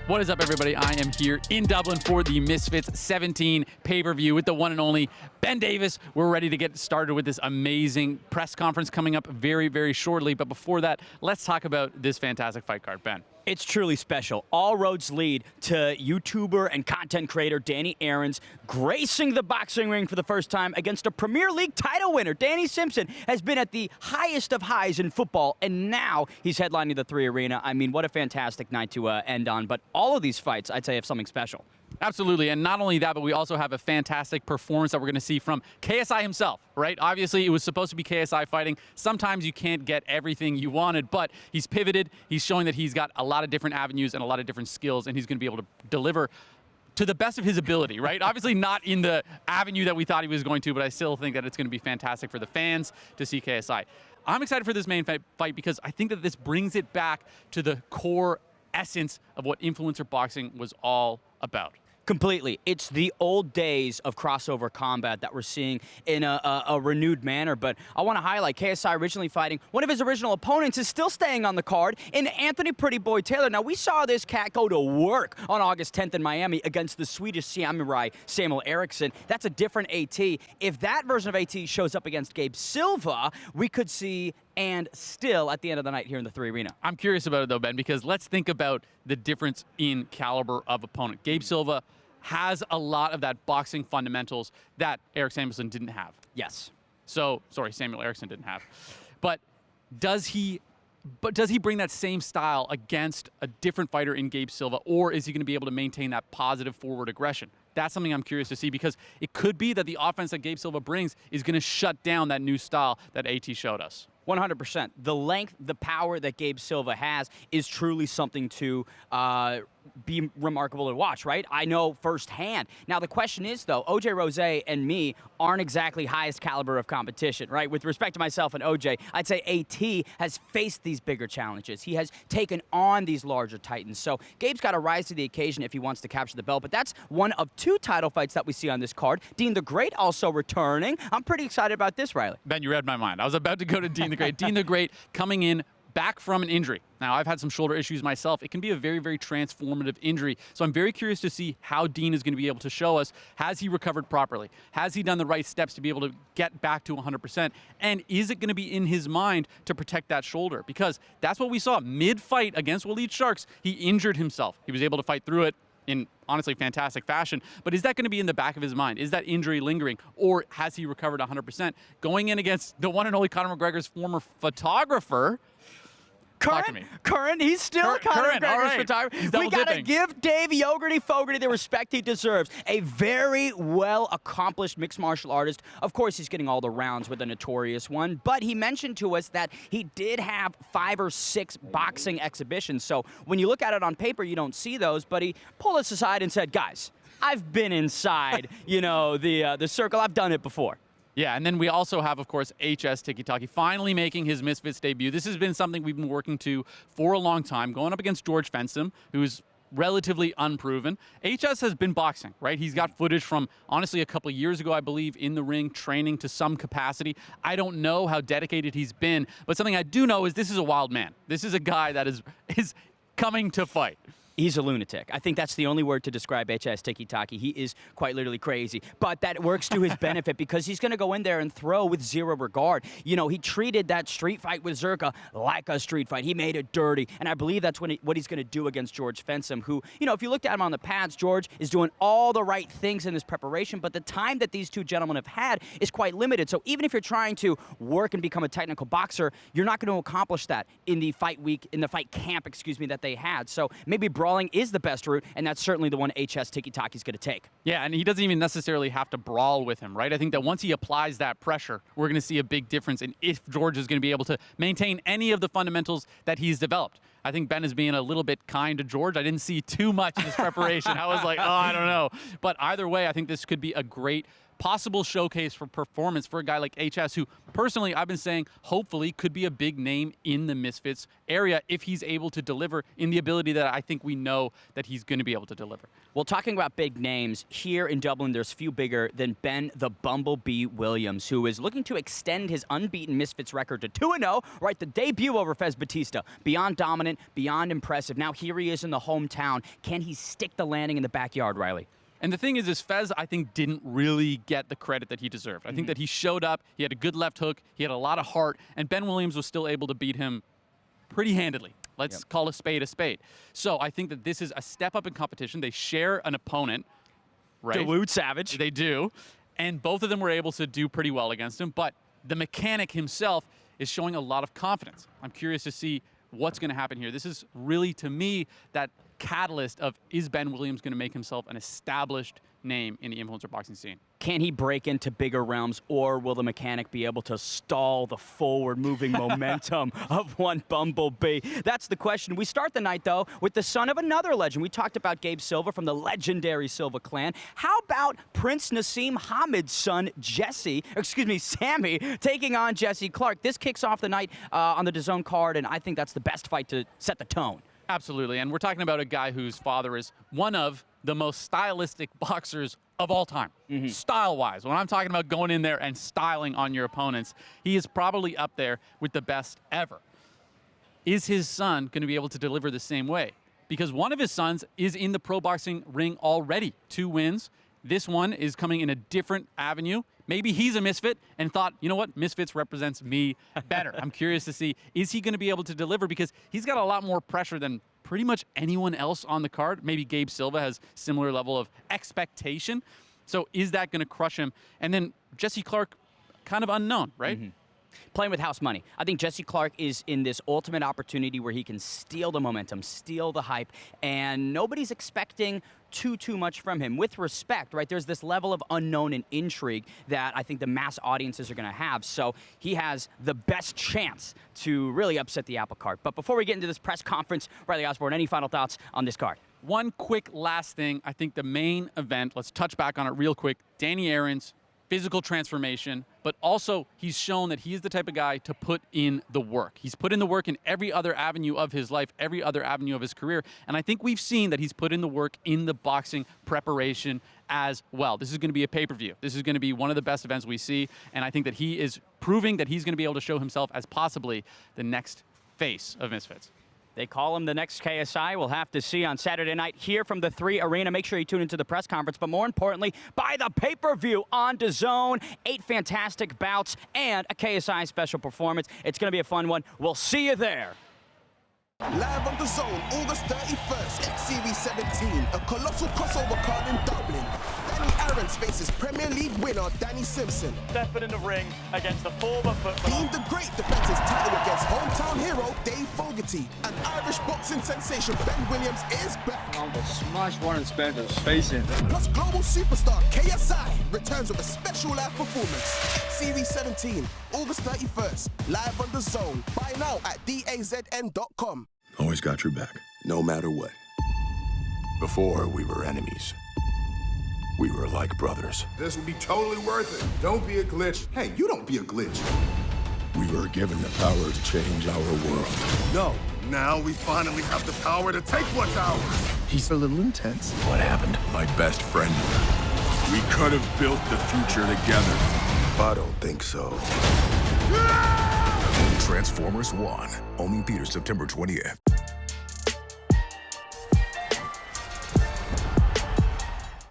What is up, everybody? I am here in Dublin for the Misfits 17 pay-per-view with the one and only Ben Davis. We're ready to get started with this amazing press conference coming up very, very shortly. But before that, let's talk about this fantastic fight card. Ben. It's truly special. All roads lead to YouTuber and content creator Danny Aarons gracing the boxing ring for the first time against a Premier League title winner. Danny Simpson has been at the highest of highs in football, and now he's headlining the 3 Arena. I mean, what a fantastic night to end on. But all of these fights, I'd say, have something special. Absolutely, and not only that, but we also have a fantastic performance that we're going to see from KSI himself, right? Obviously, it was supposed to be KSI fighting. Sometimes you can't get everything you wanted, but he's pivoted. He's showing that he's got a lot of different avenues and a lot of different skills, and he's going to be able to deliver to the best of his ability, right? Obviously not in the avenue that we thought he was going to, but I still think that it's going to be fantastic for the fans to see KSI. I'm excited for this main fight because I think that this brings it back to the core essence of what influencer boxing was all about. Completely. It's the old days of crossover combat that we're seeing in a renewed manner. But I want to highlight KSI originally fighting one of his original opponents is still staying on the card in Anthony Pretty Boy Taylor. Now, we saw this cat go to work on August 10th in Miami against the Swedish samurai Samuel Eriksson. That's a different AT. If that version of AT shows up against Gabe Silva, we could see and still at the end of the night here in the 3 Arena. I'm curious about it, though, Ben, because let's think about the difference in caliber of opponent. Gabe Silva has a lot of that boxing fundamentals that Eric Samuelson didn't have. Yes. So, sorry, Samuel Eriksson didn't have. But does he bring that same style against a different fighter in Gabe Silva, or is he going to be able to maintain that positive forward aggression? That's something I'm curious to see, because it could be that the offense that Gabe Silva brings is going to shut down that new style that AT showed us. 100%. The length, the power that Gabe Silva has is truly something to be remarkable to watch, right? I know firsthand. Now, the question is, though, OJ Rose and me aren't exactly highest caliber of competition, right? With respect to myself and OJ, I'd say AT has faced these bigger challenges. He has taken on these larger titans. So Gabe's got to rise to the occasion if he wants to capture the belt. But that's one of 2 title fights that we see on this card. Dean the Great also returning. I'm pretty excited about this, Riley. Ben, you read my mind. I was about to go to Dean the Great. Dean the Great coming in back from an injury. Now, I've had some shoulder issues myself. It can be a very, very transformative injury. So I'm very curious to see how Dean is going to be able to show us. Has he recovered properly? Has he done the right steps to be able to get back to 100%? And is it going to be in his mind to protect that shoulder? Because that's what we saw mid-fight against Waleed Sharks. He injured himself. He was able to fight through it in honestly fantastic fashion. But is that going to be in the back of his mind? Is that injury lingering? Or has he recovered 100%? Going in against the one and only Conor McGregor's former photographer. Current, he's still Conor McGregor's photographer. We got to give Dave Fogarty the respect he deserves. A very well-accomplished mixed martial artist. Of course, he's getting all the rounds with a notorious one, but he mentioned to us that he did have 5 or 6 boxing exhibitions. So when you look at it on paper, you don't see those, but he pulled us aside and said, guys, I've been inside, the circle. I've done it before. Yeah, and then we also have, of course, HS Tiki Taki finally making his Misfits debut. This has been something we've been working to for a long time, going up against George Fensom, who's relatively unproven. HS has been boxing, right? He's got footage from, honestly, a couple of years ago, I believe, in the ring, training to some capacity. I don't know how dedicated he's been, but something I do know is this is a wild man. This is a guy that is coming to fight. He's a lunatic. I think that's the only word to describe HS Tiki Taki. He is quite literally crazy. But that works to his benefit because he's going to go in there and throw with zero regard. He treated that street fight with Zerka like a street fight. He made it dirty. And I believe that's what he's going to do against George Fensom, who, if you looked at him on the pads, George is doing all the right things in this preparation, but the time that these 2 gentlemen have had is quite limited. So even if you're trying to work and become a technical boxer, you're not going to accomplish that in the fight week, in the fight camp, that they had. So maybe brawling is the best route, and that's certainly the one HS Tiki Taki is going to take. Yeah, and he doesn't even necessarily have to brawl with him, right? I think that once he applies that pressure, we're going to see a big difference in if George is going to be able to maintain any of the fundamentals that he's developed. I think Ben is being a little bit kind to George. I didn't see too much in his preparation. I was like, oh, I don't know. But either way, I think this could be a great possible showcase for performance for a guy like HS, who personally I've been saying hopefully could be a big name in the Misfits area if he's able to deliver in the ability that I think we know that he's going to be able to deliver. Well, talking about big names, here in Dublin, there's few bigger than Ben the Bumblebee Williams, who is looking to extend his unbeaten Misfits record to 2-0, right? The debut over Fez Batista. Beyond dominant, beyond impressive. Now here he is in the hometown. Can he stick the landing in the backyard, Riley? And the thing is Fez, I think, didn't really get the credit that he deserved. I think that he showed up, he had a good left hook, he had a lot of heart, and Ben Williams was still able to beat him pretty handedly. Let's call a spade a spade. So I think that this is a step up in competition. They share an opponent, right? Duluth Savage. They do. And both of them were able to do pretty well against him. But the mechanic himself is showing a lot of confidence. I'm curious to see what's going to happen here. This is really, to me, that catalyst of, is Ben Williams going to make himself an established name in the influencer boxing scene? Can he break into bigger realms, or will the mechanic be able to stall the forward-moving momentum of one Bumblebee? That's the question. We start the night, though, with the son of another legend. We talked about Gabe Silva from the legendary Silva clan. How about Prince Nassim Hamid's son, Sammy, taking on Jesse Clark? This kicks off the night on the DAZN card, and I think that's the best fight to set the tone. Absolutely, and we're talking about a guy whose father is one of the most stylistic boxers of all time, style-wise. When I'm talking about going in there and styling on your opponents, he is probably up there with the best ever. Is his son going to be able to deliver the same way? Because one of his sons is in the pro boxing ring already, 2 wins. This one is coming in a different avenue. Maybe he's a misfit and thought, you know what, Misfits represents me better. I'm curious to see, is he going to be able to deliver? Because he's got a lot more pressure than pretty much anyone else on the card. Maybe Gabe Silva has similar level of expectation. So is that going to crush him? And then Jesse Clark, kind of unknown, right? Playing with house money. I think Jesse Clark is in this ultimate opportunity where he can steal the momentum, steal the hype, and nobody's expecting too much from him. With respect, right, there's this level of unknown and intrigue that I think the mass audiences are going to have, so he has the best chance to really upset the apple cart. But before we get into this press conference, Riley Osborne, any final thoughts on this card? One quick last thing. I think the main event, let's touch back on it real quick, Danny Aaron's physical transformation, but also he's shown that he is the type of guy to put in the work. He's put in the work in every other avenue of his life, every other avenue of his career, and I think we've seen that he's put in the work in the boxing preparation as well. This is going to be a pay-per-view. This is going to be one of the best events we see, and I think that he is proving that he's going to be able to show himself as possibly the next face of Misfits. They call him the next KSI. We'll have to see on Saturday night here from the 3 Arena. Make sure you tune into the press conference, but more importantly, buy the pay-per-view on DAZN. 8 fantastic bouts and a KSI special performance. It's going to be a fun one. We'll see you there. Live on DAZN, August 31st, X Series 17, a colossal crossover card in Dublin. Danny Aaron faces Premier League winner Danny Simpson. Stepping in the ring against the former footballer. Dean the Great defends his title against hometown hero Dave Fogarty. And Irish boxing sensation Ben Williams is back. I'm gonna smash Warren Spencer's face in. Plus global superstar KSI returns with a special live performance. X Series 17, August 31st, live on DAZN. Buy now at DAZN.com. Always got your back, no matter what. Before we were enemies, we were like brothers. This will be totally worth it. Don't be a glitch. Hey, you don't be a glitch. We were given the power to change our world. No, now we finally have the power to take what's ours. He's a little intense. What happened? My best friend. We could have built the future together. I don't think so. Transformers 1, only in theaters September 20th.